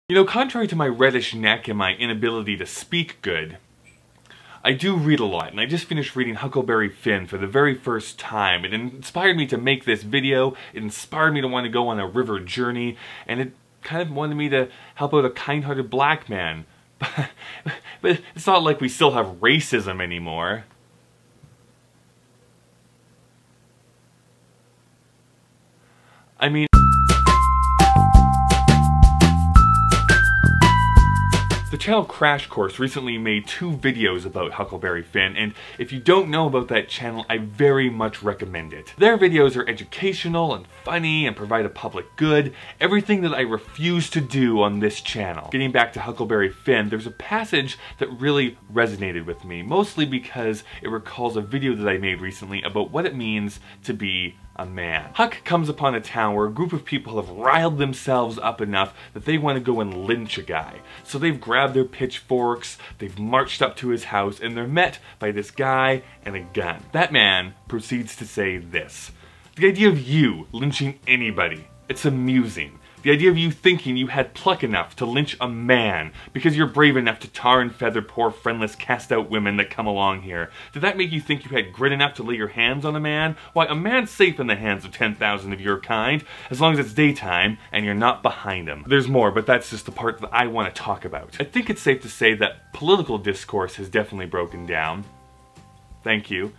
You know, contrary to my reddish neck and my inability to speak good, I do read a lot, and I just finished reading Huckleberry Finn for the very first time. It inspired me to make this video, it inspired me to want to go on a river journey, and it kind of wanted me to help out a kind-hearted black man. But it's not like we still have racism anymore. I mean, the channel Crash Course recently made 2 videos about Huckleberry Finn, and if you don't know about that channel, I very much recommend it. Their videos are educational and funny and provide a public good, everything that I refuse to do on this channel. Getting back to Huckleberry Finn, there's a passage that really resonated with me, mostly because it recalls a video that I made recently about what it means to be a man. Huck comes upon a town where a group of people have riled themselves up enough that they want to go and lynch a guy. So they've grabbed their pitchforks, they've marched up to his house, and they're met by this guy and a gun. That man proceeds to say this: "The idea of you lynching anybody, it's amusing. The idea of you thinking you had pluck enough to lynch a man because you're brave enough to tar and feather poor friendless cast-out women that come along here. Did that make you think you had grit enough to lay your hands on a man? Why, a man's safe in the hands of 10,000 of your kind, as long as it's daytime and you're not behind him." There's more, but that's just the part that I want to talk about. I think it's safe to say that political discourse has definitely broken down. Thank you.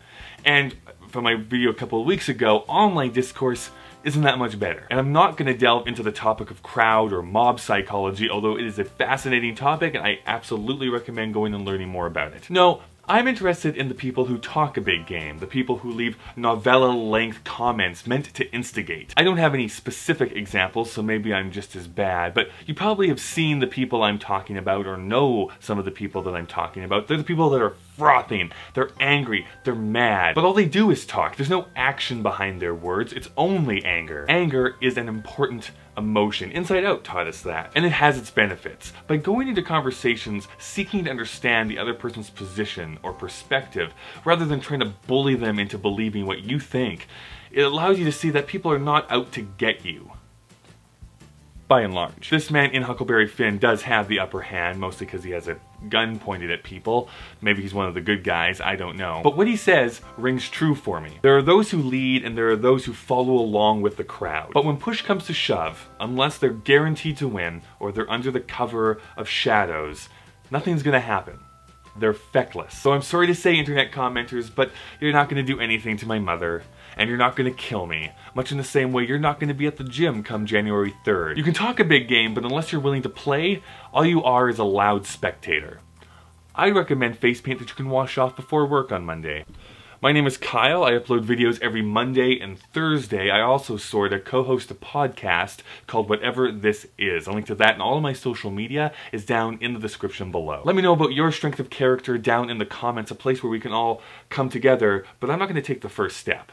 And from my video a couple of weeks ago, online discourse isn't that much better. And I'm not going to delve into the topic of crowd or mob psychology, although it is a fascinating topic and I absolutely recommend going and learning more about it. No, I'm interested in the people who talk a big game, the people who leave novella-length comments meant to instigate. I don't have any specific examples, so maybe I'm just as bad, but you probably have seen the people I'm talking about or know some of the people that I'm talking about. They're the people that are frothing, they're angry, they're mad, but all they do is talk. There's no action behind their words, it's only anger. Anger is an important emotion. Inside Out taught us that, and it has its benefits. By going into conversations seeking to understand the other person's position or perspective, rather than trying to bully them into believing what you think, it allows you to see that people are not out to get you. By and large. This man in Huckleberry Finn does have the upper hand, mostly because he has a gun pointed at people. Maybe he's one of the good guys, I don't know. But what he says rings true for me. There are those who lead and there are those who follow along with the crowd. But when push comes to shove, unless they're guaranteed to win or they're under the cover of shadows, nothing's gonna happen. They're feckless. So I'm sorry to say, internet commenters, but you're not gonna do anything to my mother. And you're not going to kill me, much in the same way you're not going to be at the gym come January 3rd. You can talk a big game, but unless you're willing to play, all you are is a loud spectator. I recommend face paint that you can wash off before work on Monday. My name is Kyle, I upload videos every Monday and Thursday. I also sort of co-host a podcast called Whatever This Is. A link to that and all of my social media is down in the description below. Let me know about your strength of character down in the comments, a place where we can all come together, but I'm not going to take the first step.